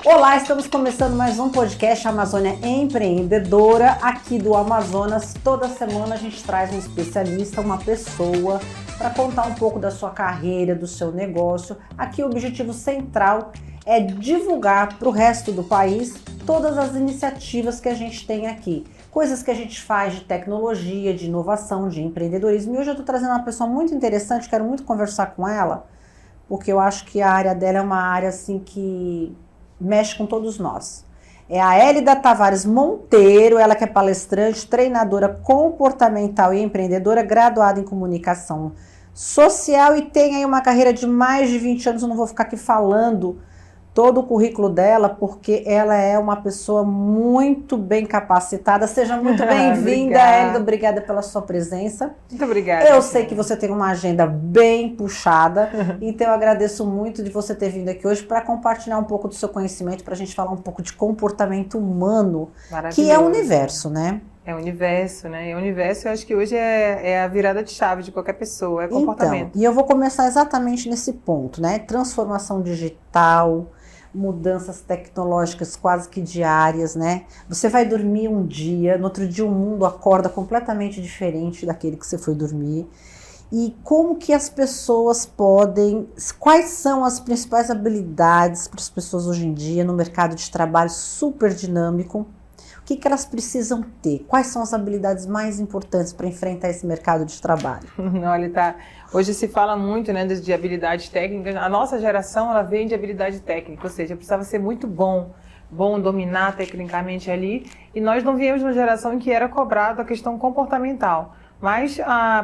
Olá, estamos começando mais um podcast Amazônia Empreendedora, aqui do Amazonas. Toda semana a gente traz um especialista, uma pessoa, para contar um pouco da sua carreira, do seu negócio. Aqui o objetivo central é divulgar para o resto do país todas as iniciativas que a gente tem aqui. Coisas que a gente faz de tecnologia, de inovação, de empreendedorismo. E hoje eu estou trazendo uma pessoa muito interessante, quero muito conversar com ela, porque eu acho que a área dela é uma área assim que mexe com todos nós. É a Hélida Tavares Monteiro, ela que é palestrante, treinadora comportamental e empreendedora, graduada em comunicação social e tem aí uma carreira de mais de 20 anos. Eu não vou ficar aqui falando todo o currículo dela, porque ela é uma pessoa muito bem capacitada. Seja muito bem-vinda, Hélida. Obrigada pela sua presença. Muito obrigada. Eu sei que você tem uma agenda bem puxada, então eu agradeço muito de você ter vindo aqui hoje para compartilhar um pouco do seu conhecimento, para a gente falar um pouco de comportamento humano, que é o universo, né? É o universo, né? E o universo, eu acho que hoje é a virada de chave de qualquer pessoa, é comportamento. Então, e eu vou começar exatamente nesse ponto, né? Transformação digital, mudanças tecnológicas quase que diárias, né? Você vai dormir um dia, no outro dia o mundo acorda completamente diferente daquele que você foi dormir. E como que as pessoas podem, quais são as principais habilidades para as pessoas hoje em dia no mercado de trabalho super dinâmico? O que elas precisam ter? Quais são as habilidades mais importantes para enfrentar esse mercado de trabalho? Olha, hoje se fala muito, né, de habilidades técnicas. A nossa geração, ela vem de habilidade técnica, ou seja, precisava ser muito bom dominar tecnicamente ali. E nós não viemos de uma geração em que era cobrado a questão comportamental. Mas,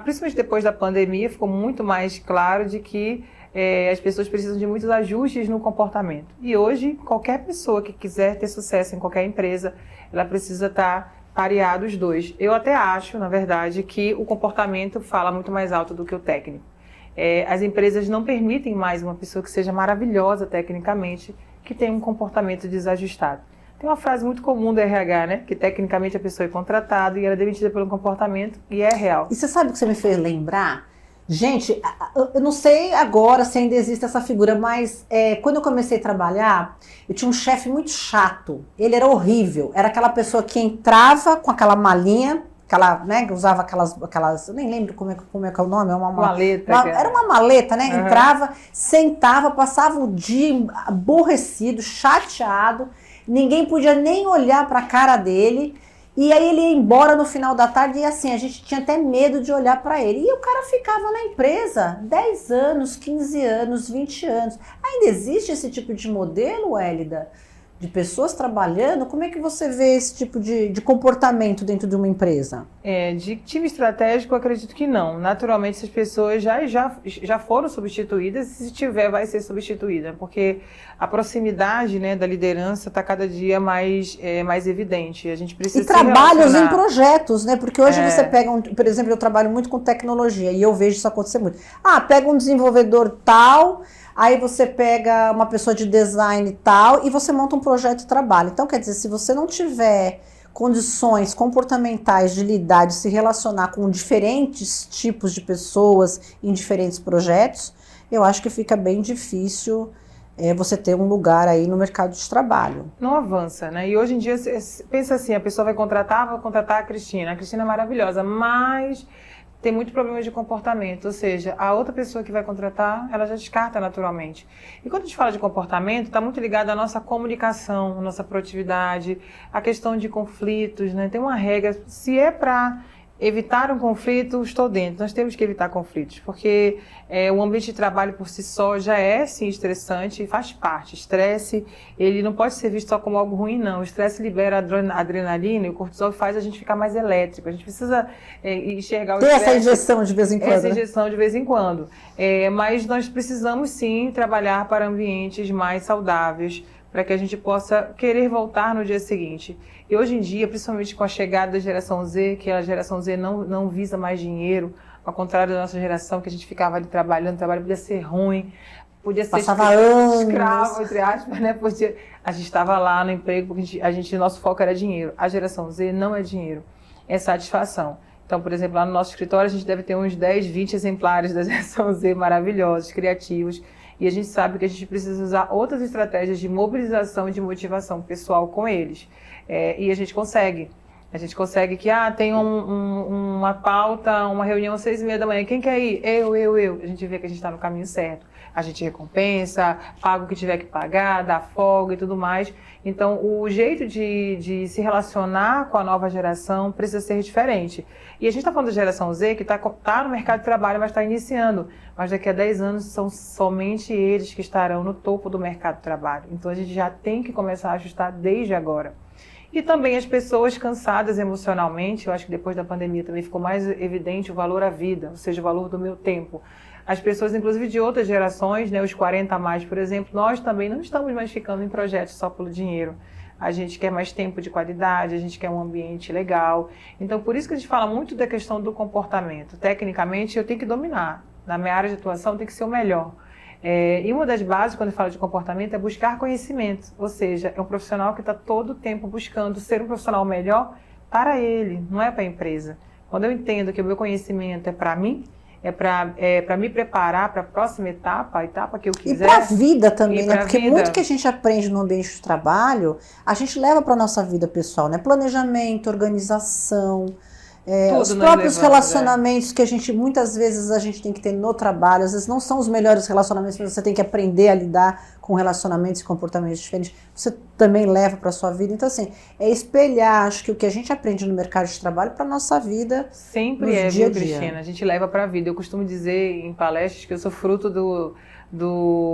principalmente depois da pandemia, ficou muito mais claro de que as pessoas precisam de muitos ajustes no comportamento. E hoje, qualquer pessoa que quiser ter sucesso em qualquer empresa, ela precisa estar pareado os dois. Eu até acho, na verdade, que o comportamento fala muito mais alto do que o técnico. As empresas não permitem mais uma pessoa que seja maravilhosa tecnicamente, que tenha um comportamento desajustado. Tem uma frase muito comum do RH, né? Que tecnicamente a pessoa é contratada e ela é demitida pelo comportamento, e é real. E você sabe o que você me fez lembrar? Gente, eu não sei agora se ainda existe essa figura, mas quando eu comecei a trabalhar, eu tinha um chefe muito chato. Ele era horrível. Era aquela pessoa que entrava com aquela malinha, né, usava aquelas, eu nem lembro como é que é o nome, é uma maleta. Era uma maleta, né? Uhum. Entrava, sentava, passava o dia aborrecido, chateado. Ninguém podia nem olhar para a cara dele. E aí ele ia embora no final da tarde e assim, a gente tinha até medo de olhar para ele. E o cara ficava na empresa 10 anos, 15 anos, 20 anos. Ainda existe esse tipo de modelo, Hélida? De pessoas trabalhando? Como é que você vê esse tipo de comportamento dentro de uma empresa? De time estratégico, eu acredito que não. Naturalmente, essas pessoas já foram substituídas, e se tiver, vai ser substituída, porque a proximidade, né, da liderança está cada dia mais evidente. A gente precisa e trabalhos em projetos, né? Porque hoje você pega, por exemplo, eu trabalho muito com tecnologia e eu vejo isso acontecer muito. Pega um desenvolvedor tal, aí você pega uma pessoa de design tal e você monta um projeto de trabalho. Então, quer dizer, se você não tiver condições comportamentais de lidar, de se relacionar com diferentes tipos de pessoas em diferentes projetos, eu acho que fica bem difícil você ter um lugar aí no mercado de trabalho. Não avança, né? E hoje em dia, pensa assim, a pessoa vai contratar a Cristina. A Cristina é maravilhosa, mas tem muito problema de comportamento, ou seja, a outra pessoa que vai contratar, ela já descarta naturalmente. E quando a gente fala de comportamento, está muito ligado à nossa comunicação, à nossa proatividade, à questão de conflitos, né? Tem uma regra, se é para evitar um conflito, estou dentro. Nós temos que evitar conflitos, porque o ambiente de trabalho por si só já é, sim, estressante e faz parte. Estresse, ele não pode ser visto só como algo ruim, não. O estresse libera adrenalina e o cortisol faz a gente ficar mais elétrico. A gente precisa enxergar o estresse. Tem essa injeção de vez em quando. Essa injeção de vez em quando. Mas nós precisamos, sim, trabalhar para ambientes mais saudáveis, para que a gente possa querer voltar no dia seguinte. E hoje em dia, principalmente com a chegada da geração Z, que a geração Z não visa mais dinheiro, ao contrário da nossa geração, que a gente ficava ali trabalhando, o trabalho podia ser ruim, podia ser escravo, entre aspas, né? A gente estava lá no emprego porque nosso foco era dinheiro. A geração Z não é dinheiro, é satisfação. Então, por exemplo, lá no nosso escritório a gente deve ter uns 10, 20 exemplares da geração Z maravilhosos, criativos, E a gente sabe que a gente precisa usar outras estratégias de mobilização e de motivação pessoal com eles. E a gente consegue. A gente consegue que, tem uma pauta, uma reunião às 6h30 da manhã. Quem quer ir? Eu. A gente vê que a gente está no caminho certo. A gente recompensa, paga o que tiver que pagar, dá folga e tudo mais. Então, o jeito de se relacionar com a nova geração precisa ser diferente. E a gente está falando da geração Z, que está no mercado de trabalho, mas está iniciando. Mas daqui a 10 anos são somente eles que estarão no topo do mercado de trabalho. Então, a gente já tem que começar a ajustar desde agora. E também as pessoas cansadas emocionalmente, eu acho que depois da pandemia também ficou mais evidente o valor à vida, ou seja, o valor do meu tempo. As pessoas, inclusive de outras gerações, né, os 40 a mais, por exemplo, nós também não estamos mais ficando em projetos só pelo dinheiro. A gente quer mais tempo de qualidade, a gente quer um ambiente legal. Então, por isso que a gente fala muito da questão do comportamento. Tecnicamente, eu tenho que dominar. Na minha área de atuação, tem que ser o melhor. E uma das bases, quando eu falo de comportamento, é buscar conhecimento. Ou seja, é um profissional que está todo o tempo buscando ser um profissional melhor para ele, não é para a empresa. Quando eu entendo que o meu conhecimento é para mim, é para me preparar para a próxima etapa, a etapa que eu quiser. E para a vida também, né? Porque muito que a gente aprende no ambiente de trabalho, a gente leva para a nossa vida pessoal, né? Planejamento, organização, os próprios relacionamentos que a gente, muitas vezes, a gente tem que ter no trabalho, às vezes não são os melhores relacionamentos, mas você tem que aprender a lidar com relacionamentos e comportamentos diferentes, você também leva para a sua vida. Então, assim, é espelhar, acho que o que a gente aprende no mercado de trabalho para a nossa vida sempre no dia a dia. Cristina, a gente leva para a vida. Eu costumo dizer em palestras que eu sou fruto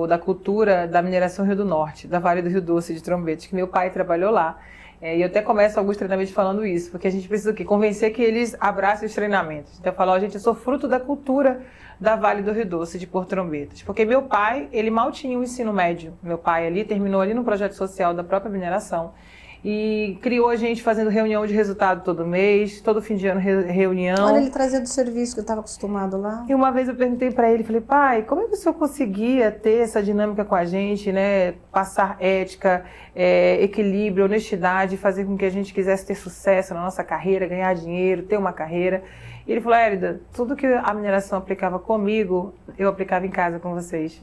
da cultura da mineração Rio do Norte, da Vale do Rio Doce, de Trombetes, que meu pai trabalhou lá. E eu até começo alguns treinamentos falando isso, porque a gente precisa o quê? Convencer que eles abracem os treinamentos. Então eu falo, gente, eu sou fruto da cultura da Vale do Rio Doce, de Porto Trombetas. Porque meu pai, ele mal tinha o ensino médio. Meu pai ali terminou ali no projeto social da própria mineração. E criou a gente fazendo reunião de resultado todo mês, todo fim de ano reunião. Olha, ele trazia do serviço que eu estava acostumado lá. E uma vez eu perguntei para ele, falei, pai, como é que o senhor conseguia ter essa dinâmica com a gente, né? Passar ética, equilíbrio, honestidade, fazer com que a gente quisesse ter sucesso na nossa carreira, ganhar dinheiro, ter uma carreira. E ele falou, Hélida, tudo que a mineração aplicava comigo, eu aplicava em casa com vocês.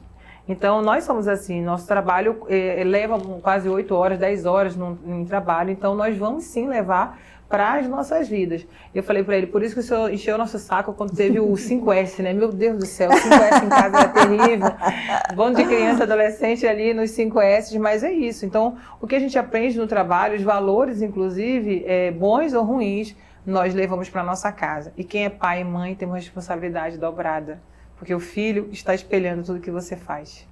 Então, nós somos assim, nosso trabalho leva quase 8 horas, 10 horas em trabalho, então nós vamos sim levar para as nossas vidas. Eu falei para ele, por isso que o senhor encheu o nosso saco quando teve o 5S, né? Meu Deus do céu, o 5S em casa era terrível. Bando de criança, adolescente ali nos 5S, mas é isso. Então, o que a gente aprende no trabalho, os valores, inclusive, bons ou ruins, nós levamos para nossa casa. E quem é pai e mãe tem uma responsabilidade dobrada. Porque o filho está espelhando tudo que você faz.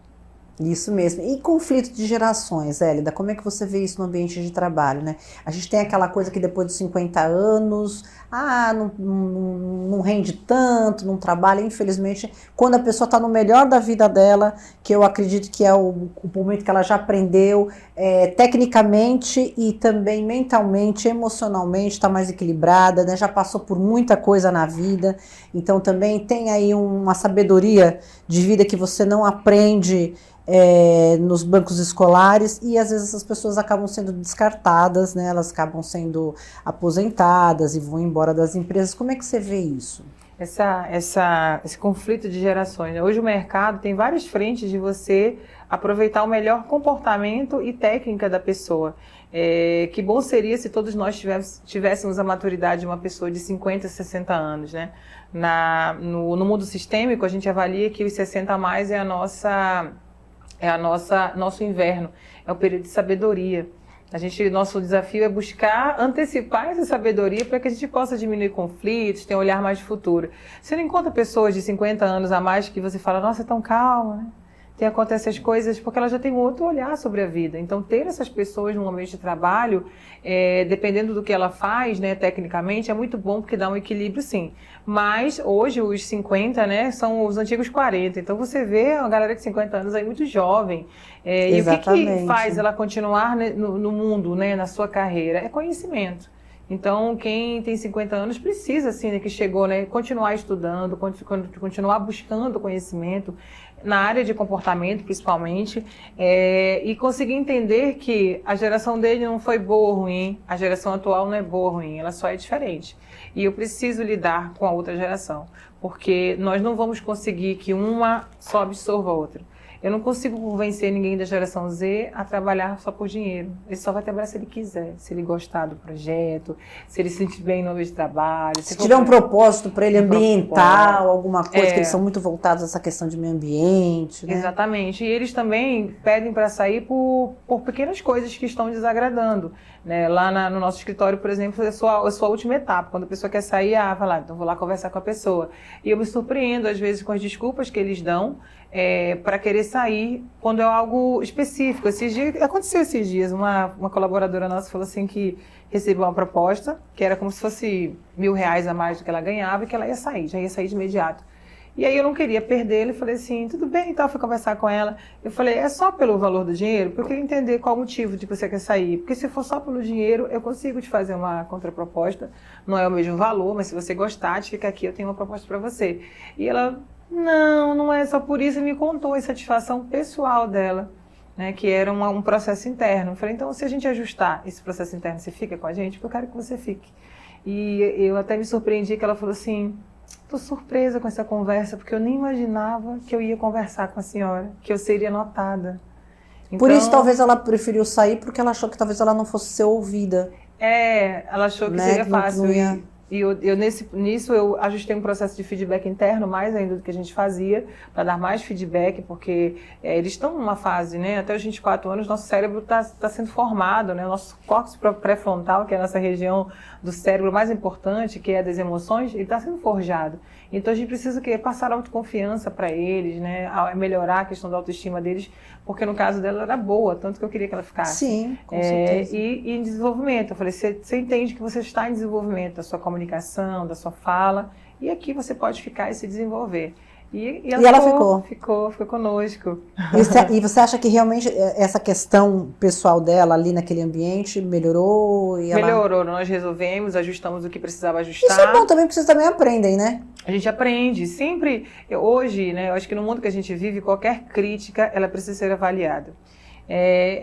Isso mesmo. E conflito de gerações, Hélida? Como é que você vê isso no ambiente de trabalho, né? A gente tem aquela coisa que depois de 50 anos, não rende tanto, não trabalha. Infelizmente, quando a pessoa está no melhor da vida dela, que eu acredito que é o momento que ela já aprendeu, tecnicamente e também mentalmente, emocionalmente, está mais equilibrada, né? Já passou por muita coisa na vida. Então também tem aí uma sabedoria de vida que você não aprende nos bancos escolares, e às vezes essas pessoas acabam sendo descartadas, né? Elas acabam sendo aposentadas e vão embora das empresas. Como é que você vê isso? Esse conflito de gerações, né? Hoje o mercado tem várias frentes de você aproveitar o melhor comportamento e técnica da pessoa. Que bom seria se todos nós tivéssemos a maturidade de uma pessoa de 50, 60 anos, né? No mundo sistêmico, a gente avalia que os 60 a mais é nosso inverno, é o período de sabedoria. Nosso desafio é buscar antecipar essa sabedoria para que a gente possa diminuir conflitos, ter um olhar mais de futuro. Você não encontra pessoas de 50 anos a mais que você fala, nossa, é tão calma, né? Acontecem essas coisas porque ela já tem um outro olhar sobre a vida. Então, ter essas pessoas no ambiente de trabalho, dependendo do que ela faz, né, tecnicamente, é muito bom porque dá um equilíbrio, sim. Mas, hoje, os 50, né, são os antigos 40. Então, você vê uma galera de 50 anos aí muito jovem. E o que faz ela continuar, né, no mundo, né, na sua carreira? É conhecimento. Então, quem tem 50 anos precisa, assim, né, que chegou, né, continuar estudando, continuar buscando conhecimento, na área de comportamento, principalmente, e conseguir entender que a geração dele não foi boa ou ruim, a geração atual não é boa ou ruim, ela só é diferente. E eu preciso lidar com a outra geração, porque nós não vamos conseguir que uma só absorva a outra. Eu não consigo convencer ninguém da geração Z a trabalhar só por dinheiro. Ele só vai trabalhar se ele quiser, se ele gostar do projeto, se ele se sentir bem no ambiente de trabalho. Se tiver um propósito para ele ambiental, alguma coisa, que eles são muito voltados a essa questão de meio ambiente. Né? Exatamente. E eles também pedem para sair por pequenas coisas que estão desagradando. Né? Lá no nosso escritório, por exemplo, é a sua última etapa. Quando a pessoa quer sair, vai lá, então vou lá conversar com a pessoa. E eu me surpreendo, às vezes, com as desculpas que eles dão para querer sair quando é algo específico. Aconteceu esses dias, uma colaboradora nossa falou assim que recebeu uma proposta, que era como se fosse R$1.000 a mais do que ela ganhava e que ela ia sair, já ia sair de imediato. E aí eu não queria perder, eu falei assim, tudo bem, então fui conversar com ela. Eu falei, é só pelo valor do dinheiro? Porque eu queria entender qual o motivo de que você quer sair. Porque se for só pelo dinheiro, eu consigo te fazer uma contraproposta. Não é o mesmo valor, mas se você gostar de ficar aqui, eu tenho uma proposta para você. E ela, não é só por isso, e me contou a insatisfação pessoal dela, né, que era um processo interno. Eu falei, então se a gente ajustar esse processo interno, você fica com a gente? Porque eu quero que você fique. E eu até me surpreendi que ela falou assim, estou surpresa com essa conversa, porque eu nem imaginava que eu ia conversar com a senhora, que eu seria notada. Então, por isso, talvez ela preferiu sair, porque ela achou que talvez ela não fosse ser ouvida. Ela achou que seria fácil. E nisso eu ajustei um processo de feedback interno, mais ainda do que a gente fazia, para dar mais feedback, porque eles estão numa fase, né? Até os 24 anos, nosso cérebro está sendo formado, né? O nosso córtex pré-frontal, que é a nossa região do cérebro mais importante, que é a das emoções, ele está sendo forjado. Então a gente precisa passar autoconfiança para eles, né? Melhorar a questão da autoestima deles, porque no caso dela era boa, tanto que eu queria que ela ficasse. Sim, com certeza. E em desenvolvimento, eu falei, você entende que você está em desenvolvimento da sua comunicação, da sua fala, e aqui você pode ficar e se desenvolver. E ela ficou conosco. E você acha que realmente essa questão pessoal dela ali naquele ambiente melhorou? Melhorou, nós resolvemos, ajustamos o que precisava ajustar. Isso é bom também, porque vocês também aprendem, né? A gente aprende, sempre, hoje, né, eu acho que no mundo que a gente vive, qualquer crítica, ela precisa ser avaliada.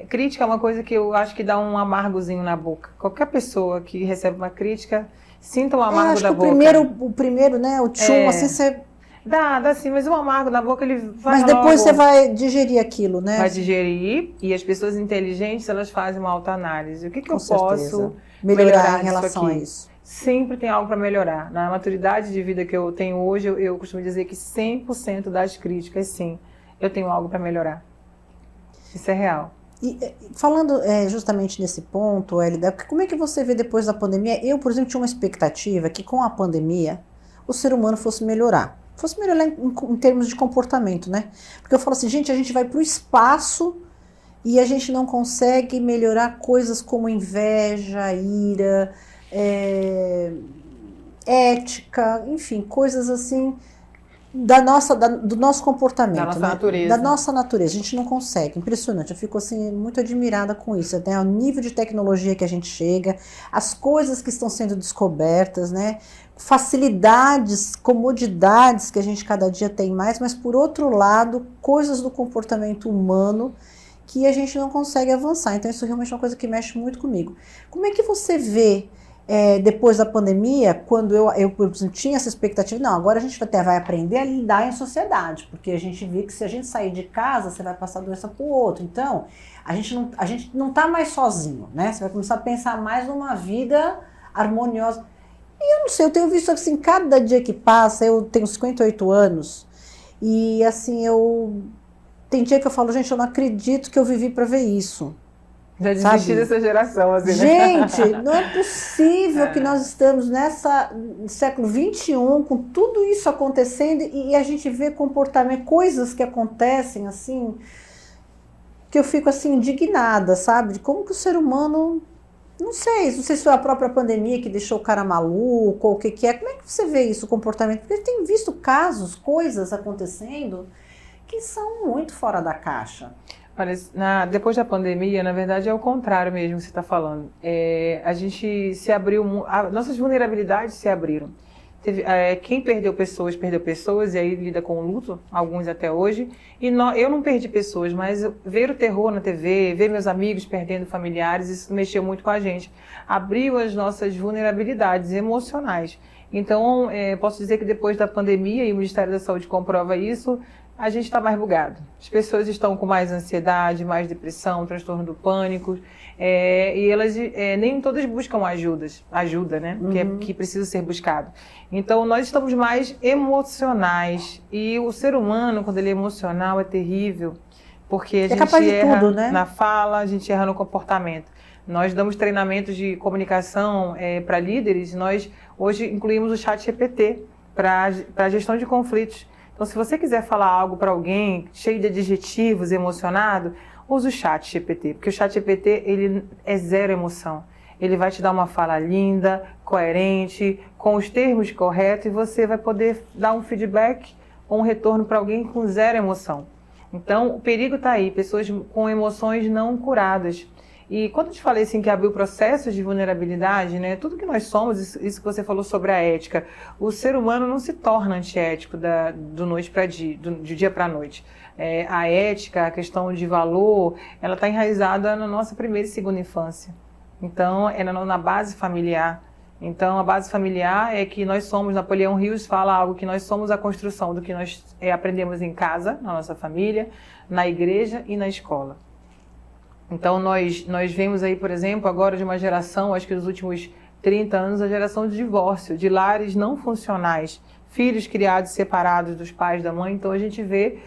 Crítica é uma coisa que eu acho que dá um amargozinho na boca. Qualquer pessoa que recebe uma crítica, sinta um amargo da boca. O primeiro, né, o tchum, assim, você... Dá sim, mas o amargo na boca ele vai. Mas depois você vai digerir aquilo, né? Vai digerir, e as pessoas inteligentes, elas fazem uma autoanálise. O que eu posso melhorar em relação a isso? Sempre tem algo para melhorar. Na maturidade de vida que eu tenho hoje, eu costumo dizer que 100% das críticas, sim, eu tenho algo para melhorar. Isso é real. E falando justamente nesse ponto, Elida, como é que você vê depois da pandemia? Eu, por exemplo, tinha uma expectativa que com a pandemia o ser humano fosse melhorar em termos de comportamento, né? Porque eu falo assim, gente, a gente vai para o espaço e a gente não consegue melhorar coisas como inveja, ira, ética, enfim, coisas assim do nosso comportamento. Da nossa natureza. Da nossa natureza, a gente não consegue, impressionante, eu fico assim muito admirada com isso, até o nível de tecnologia que a gente chega, as coisas que estão sendo descobertas, né? Facilidades, comodidades que a gente cada dia tem mais, mas por outro lado, coisas do comportamento humano que a gente não consegue avançar. Então isso realmente é uma coisa que mexe muito comigo. Como é que você vê depois da pandemia, quando eu tinha essa expectativa, não, agora a gente vai aprender a lidar em sociedade, porque a gente vê que se a gente sair de casa, você vai passar doença para o outro. Então, a gente não está mais sozinho, né? Você vai começar a pensar mais numa vida harmoniosa. E eu não sei, eu tenho visto assim, cada dia que passa, eu tenho 58 anos, e assim, tem dia que eu falo, gente, eu não acredito que eu vivi para ver isso. Já desisti dessa geração, assim, né? Gente, não é possível que nós estamos no século XXI, com tudo isso acontecendo, e a gente vê comportamento, coisas que acontecem, assim, que eu fico, assim, indignada, sabe? De como que o ser humano... Não sei se foi a própria pandemia que deixou o cara maluco, ou o que é. Como é que você vê isso, o comportamento? Porque eu tenho visto casos, coisas acontecendo que são muito fora da caixa. Olha, depois da pandemia, na verdade, é o contrário mesmo que você está falando. A gente se abriu, nossas vulnerabilidades se abriram. Quem perdeu pessoas, e aí lida com o luto, alguns até hoje. E eu não perdi pessoas, mas ver o terror na TV, ver meus amigos perdendo familiares, isso mexeu muito com a gente. Abriu as nossas vulnerabilidades emocionais. Então, posso dizer que depois da pandemia, e o Ministério da Saúde comprova isso, a gente está mais bugado. As pessoas estão com mais ansiedade, mais depressão, transtorno do pânico, e elas nem todas buscam ajuda, né? Que precisa ser buscado. Então, nós estamos mais emocionais, e o ser humano, quando ele é emocional, é terrível, porque a gente erra tudo, né? Na fala, a gente erra no comportamento. Nós damos treinamentos de comunicação para líderes, nós hoje incluímos o ChatGPT para a gestão de conflitos. Então, se você quiser falar algo para alguém cheio de adjetivos, emocionado, use o ChatGPT, porque o ChatGPT ele é zero emoção. Ele vai te dar uma fala linda, coerente, com os termos corretos, e você vai poder dar um feedback ou um retorno para alguém com zero emoção. Então, o perigo está aí, pessoas com emoções não curadas. E quando eu te falei assim, que abriu processos de vulnerabilidade, né, tudo que nós somos, isso que você falou sobre a ética, o ser humano não se torna antiético de dia para a noite. A ética, a questão de valor, ela está enraizada na nossa primeira e segunda infância. Então, é na base familiar. Então, a base familiar é que nós somos, Napoleão Rios fala algo, que nós somos a construção do que nós aprendemos em casa, na nossa família, na igreja e na escola. Então, nós vemos aí, por exemplo, agora de uma geração, acho que nos últimos 30 anos, a geração de divórcio, de lares não funcionais, filhos criados separados dos pais, da mãe. Então, a gente vê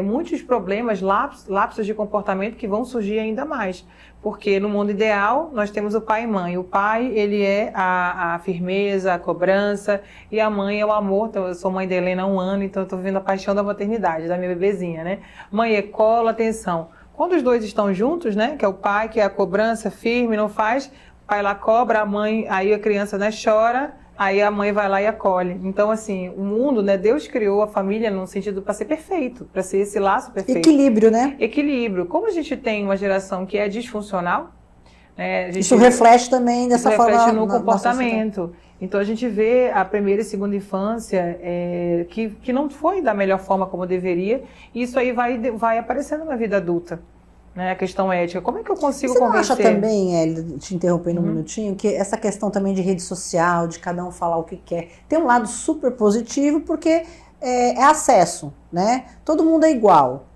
muitos problemas, lapsos de comportamento que vão surgir ainda mais. Porque no mundo ideal, nós temos o pai e mãe. O pai, ele é a firmeza, a cobrança, e a mãe é o amor. Então, eu sou mãe da Helena há 1 ano, então eu estou vivendo a paixão da maternidade, da minha bebezinha, né? Mãe é colo, atenção. Quando os dois estão juntos, né, que é o pai, que é a cobrança firme, não faz, o pai lá cobra, a mãe, aí a criança, né, chora, aí a mãe vai lá e acolhe. Então, assim, o mundo, né, Deus criou a família no sentido para ser perfeito, para ser esse laço perfeito. Equilíbrio, né? Equilíbrio. Como a gente tem uma geração que é disfuncional, né, isso reflete também dessa forma. Reflete no comportamento. Então, a gente vê a primeira e segunda infância que não foi da melhor forma como deveria, e isso aí vai aparecendo na vida adulta, né? A questão ética. Como é que eu consigo convencer? Você não acha também, Hélida, te interrompendo um minutinho, que essa questão também de rede social, de cada um falar o que quer, tem um lado super positivo, porque é acesso, né? Todo mundo é igual.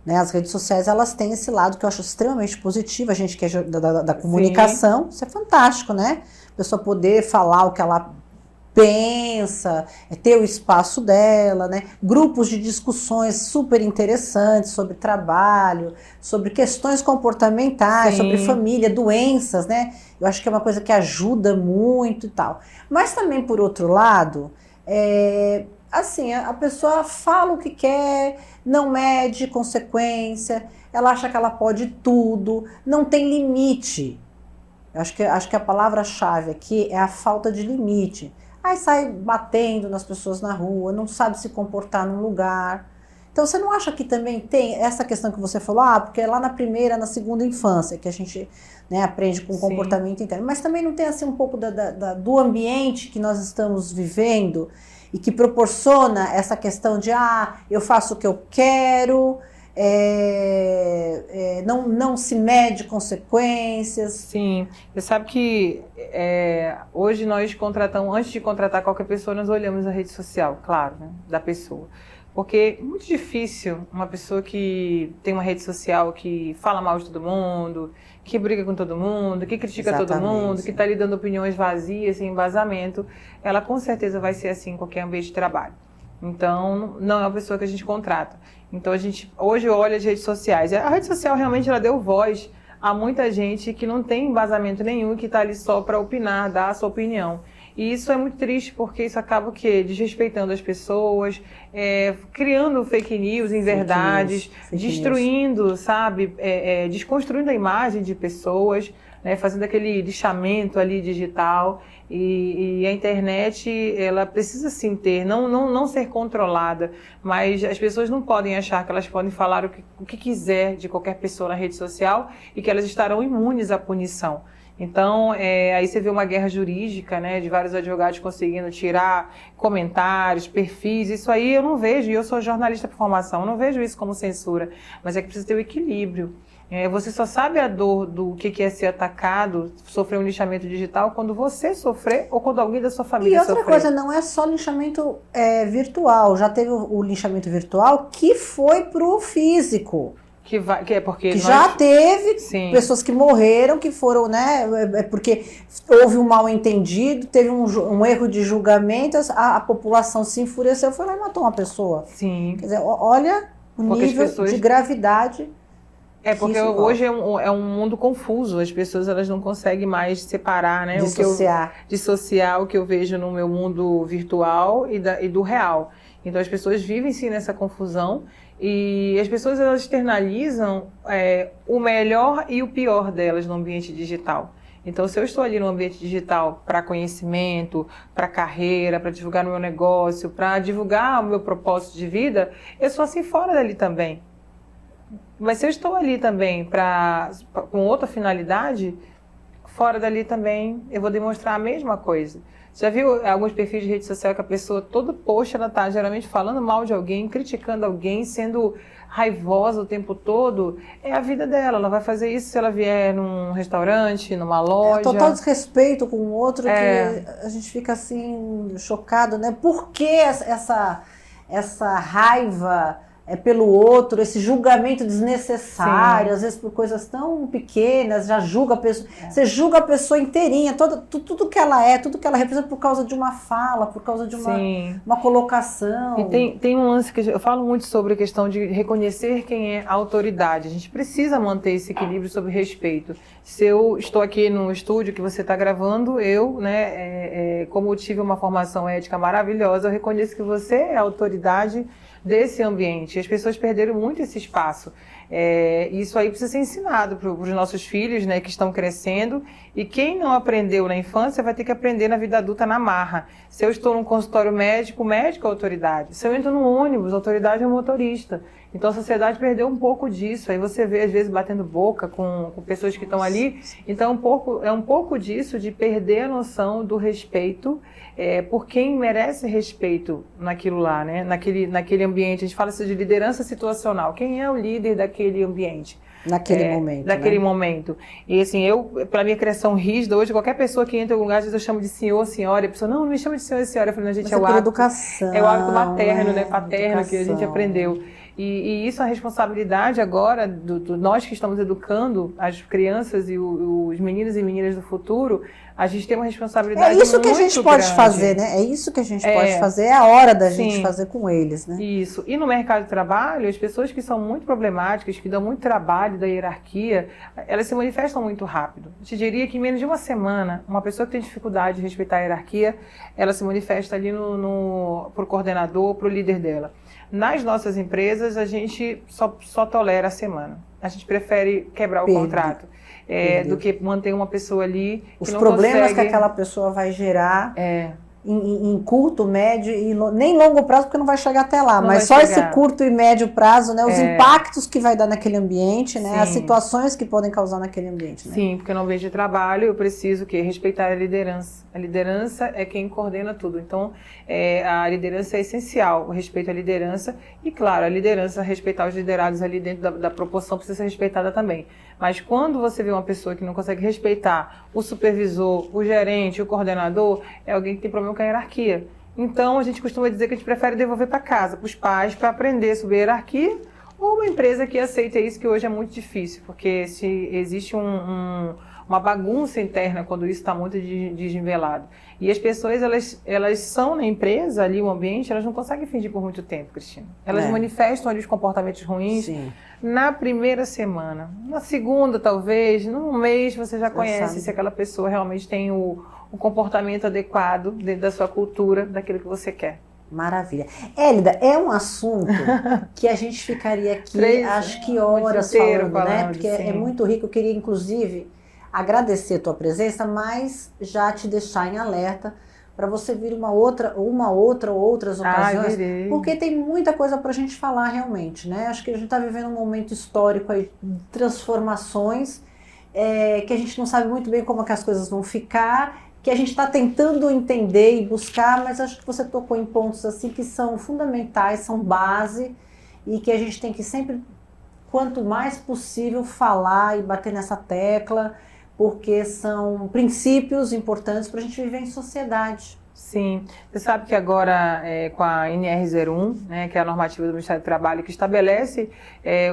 Né? As redes sociais, elas têm esse lado que eu acho extremamente positivo, a gente que é da comunicação, isso é fantástico, né? A pessoa poder falar o que ela pensa, ter o espaço dela, né? Grupos de discussões super interessantes sobre trabalho, sobre questões comportamentais, sobre família, doenças, né? Eu acho que é uma coisa que ajuda muito e tal. Mas também, por outro lado, assim, a pessoa fala o que quer, não mede consequência, ela acha que ela pode tudo, não tem limite. Eu acho que a palavra-chave aqui é a falta de limite. Aí sai batendo nas pessoas na rua, não sabe se comportar num lugar. Então, você não acha que também tem essa questão que você falou, porque é lá na primeira, na segunda infância, que a gente, né, aprende com o comportamento interno. Mas também não tem assim um pouco do ambiente que nós estamos vivendo e que proporciona essa questão de, eu faço o que eu quero, não se mede consequências. Sim, você sabe que hoje nós contratamos, antes de contratar qualquer pessoa, nós olhamos a rede social, claro, né, da pessoa. Porque é muito difícil uma pessoa que tem uma rede social que fala mal de todo mundo, que briga com todo mundo, que critica todo mundo, que está lhe dando opiniões vazias, sem embasamento, ela com certeza vai ser assim em qualquer ambiente de trabalho. Então, não é uma pessoa que a gente contrata. Então, a gente hoje olha as redes sociais. A rede social realmente ela deu voz a muita gente que não tem embasamento nenhum, que está ali só para opinar, dar a sua opinião. E isso é muito triste, porque isso acaba o quê? Desrespeitando as pessoas, criando fake news, inverdades, destruindo, sabe? Desconstruindo a imagem de pessoas, né? Fazendo aquele lixamento ali digital. E a internet, ela precisa sim não ser controlada, mas as pessoas não podem achar que elas podem falar o que quiser de qualquer pessoa na rede social e que elas estarão imunes à punição. Então, aí você vê uma guerra jurídica, né, de vários advogados conseguindo tirar comentários, perfis. Isso aí eu não vejo, e eu sou jornalista por formação, eu não vejo isso como censura, mas é que precisa ter o equilíbrio. Você só sabe a dor do que é ser atacado, sofrer um lixamento digital, quando você sofrer ou quando alguém da sua família sofrer. E outra coisa, não é só linchamento virtual. Já teve o linchamento virtual que foi pro físico. Porque já teve Sim. pessoas que morreram, que foram, né? Porque houve um mal entendido, teve um erro de julgamento, a população se enfureceu, foi lá e matou uma pessoa. Sim. Quer dizer, olha o nível de gravidade. Porque hoje é um mundo confuso, as pessoas elas não conseguem mais separar, né? Dissociar o que eu vejo no meu mundo virtual e do real. Então as pessoas vivem sim nessa confusão e as pessoas elas externalizam o melhor e o pior delas no ambiente digital. Então, se eu estou ali no ambiente digital para conhecimento, para carreira, para divulgar o meu negócio, para divulgar o meu propósito de vida, eu sou assim fora dali também. Mas se eu estou ali também com outra finalidade, fora dali também eu vou demonstrar a mesma coisa. Já viu alguns perfis de rede social que a pessoa toda post, ela está geralmente falando mal de alguém, criticando alguém, sendo raivosa o tempo todo? É a vida dela, ela vai fazer isso se ela vier num restaurante, numa loja. Total desrespeito com o outro, que a gente fica assim, chocado, né? Por que essa raiva pelo outro, esse julgamento desnecessário, às vezes por coisas tão pequenas, já julga a pessoa, você julga a pessoa inteirinha, tudo que ela é, tudo que ela representa por causa de uma fala, por causa de uma colocação. E tem um lance que eu falo muito sobre a questão de reconhecer quem é a autoridade. A gente precisa manter esse equilíbrio sobre respeito. Se eu estou aqui no estúdio que você está gravando, eu, como eu tive uma formação ética maravilhosa, eu reconheço que você é a autoridade desse ambiente. As pessoas perderam muito esse espaço. Isso aí precisa ser ensinado para os nossos filhos, né, que estão crescendo, e quem não aprendeu na infância vai ter que aprender na vida adulta na marra. Se eu estou num consultório médico, o médico é a autoridade. Se eu entro no ônibus, a autoridade é o motorista. Então a sociedade perdeu um pouco disso. Aí você vê, às vezes, batendo boca com pessoas que estão ali. Então é um pouco disso, de perder a noção do respeito por quem merece respeito naquilo lá, né? Naquele ambiente. A gente fala de liderança situacional. Quem é o líder daquele ambiente? Naquele momento. Naquele momento. E assim, para minha criação rígida, hoje qualquer pessoa que entra em algum lugar, às vezes eu chamo de senhor, senhora, e a pessoa, não me chama de senhor e senhora. Eu falei, não, gente, é o hábito. Educação. É o hábito materno, né? Paterno que a gente aprendeu. E isso é a responsabilidade agora do nós que estamos educando as crianças e os meninos e meninas do futuro. A gente tem uma responsabilidade muito grande. É isso que a gente pode fazer, né? É isso que a gente pode fazer, é a hora da gente fazer com eles, né? Isso. E no mercado de trabalho, as pessoas que são muito problemáticas, que dão muito trabalho da hierarquia, elas se manifestam muito rápido. Eu te diria que em menos de uma semana, uma pessoa que tem dificuldade de respeitar a hierarquia, ela se manifesta ali pro coordenador, pro líder dela. Nas nossas empresas, a gente só tolera a semana. A gente prefere quebrar o contrato do que manter uma pessoa ali que os não problemas consegue... que aquela pessoa vai gerar em curto, médio e nem longo prazo, porque não vai chegar até lá, mas só esse curto e médio prazo, né? Os impactos que vai dar naquele ambiente, né? As situações que podem causar naquele ambiente. Né? Sim, porque no ambiente de trabalho eu preciso respeitar a liderança. A liderança é quem coordena tudo. Então, a liderança é essencial, o respeito à liderança. E, claro, a liderança, respeitar os liderados ali dentro da proporção precisa ser respeitada também. Mas quando você vê uma pessoa que não consegue respeitar o supervisor, o gerente, o coordenador, é alguém que tem problema com a hierarquia. Então, a gente costuma dizer que a gente prefere devolver para casa, para os pais, para aprender sobre a hierarquia, ou uma empresa que aceita isso, que hoje é muito difícil, porque se existe uma bagunça interna quando isso está muito desnivelado. E as pessoas, elas são na empresa, ali, o ambiente, elas não conseguem fingir por muito tempo, Cristina. Elas manifestam ali os comportamentos ruins na primeira semana. Na segunda, talvez, num mês, você já conhece se aquela pessoa realmente tem o comportamento adequado dentro da sua cultura, daquilo que você quer. Maravilha. Hélida, é um assunto que a gente ficaria aqui, acho que horas falando, né? Porque é muito rico. Eu queria, inclusive, agradecer a tua presença, mas já te deixar em alerta para você vir outras ocasiões, porque tem muita coisa para a gente falar realmente, né? Acho que a gente está vivendo um momento histórico aí de transformações, que a gente não sabe muito bem como é que as coisas vão ficar, que a gente está tentando entender e buscar, mas acho que você tocou em pontos assim que são fundamentais, são base, e que a gente tem que sempre quanto mais possível falar e bater nessa tecla, porque são princípios importantes para a gente viver em sociedade. Sim, você sabe que agora com a NR01, né, que é a normativa do Ministério do Trabalho, que estabelece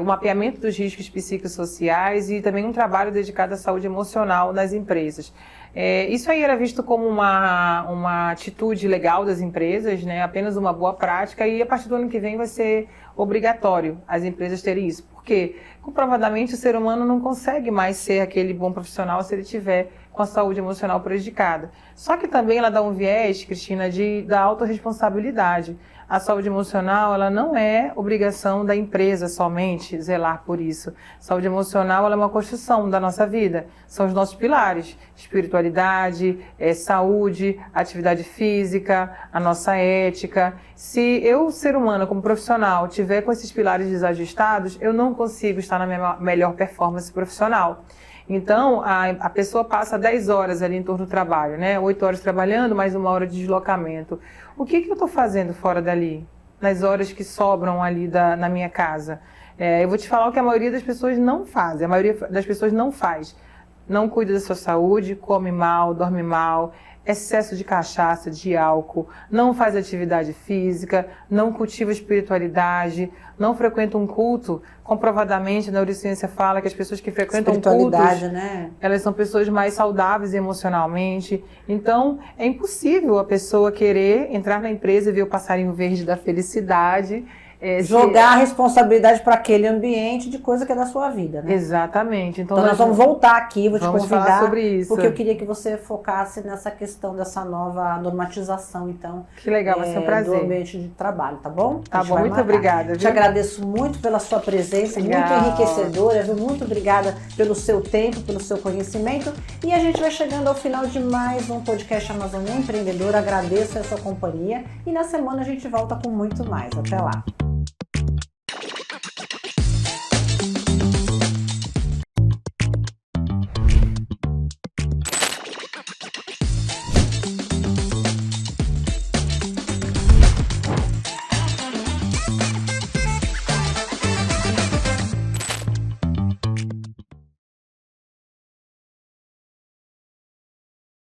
o mapeamento dos riscos psicossociais e também um trabalho dedicado à saúde emocional nas empresas. Isso aí era visto como uma atitude legal das empresas, né, apenas uma boa prática, e a partir do ano que vem vai ser obrigatório as empresas terem isso. Por quê? Comprovadamente o ser humano não consegue mais ser aquele bom profissional se ele tiver com a saúde emocional prejudicada. Só que também ela dá um viés, Cristina, da autorresponsabilidade. A saúde emocional, ela não é obrigação da empresa somente zelar por isso. Saúde emocional, ela é uma construção da nossa vida. São os nossos pilares: espiritualidade, saúde, atividade física, a nossa ética. Se eu, ser humano, como profissional, tiver com esses pilares desajustados, eu não consigo estar na minha melhor performance profissional. Então, a pessoa passa 10 horas ali em torno do trabalho, né? 8 horas trabalhando, mais 1 hora de deslocamento. O que eu estou fazendo fora dali? Nas horas que sobram ali na minha casa? Eu vou te falar o que a maioria das pessoas não faz. A maioria das pessoas não faz. Não cuida da sua saúde, come mal, dorme mal, excesso de cachaça, de álcool, não faz atividade física, não cultiva espiritualidade, não frequenta um culto. Comprovadamente, a neurociência fala que as pessoas que frequentam cultos, né? Elas são pessoas mais saudáveis emocionalmente. Então, é impossível a pessoa querer entrar na empresa e ver o passarinho verde da felicidade. Jogar a responsabilidade para aquele ambiente de coisa que é da sua vida, né? Exatamente. Então nós vamos voltar aqui, vou te convidar, falar sobre isso, porque eu queria que você focasse nessa questão dessa nova normatização, então. Que legal, vai ser um prazer. Do ambiente de trabalho, tá bom? Tá bom, muito obrigada. Te agradeço muito pela sua presença, legal. Muito enriquecedora, viu? Muito obrigada pelo seu tempo, pelo seu conhecimento, e a gente vai chegando ao final de mais um podcast Amazônia Empreendedora. Agradeço a sua companhia e na semana a gente volta com muito mais. Até lá!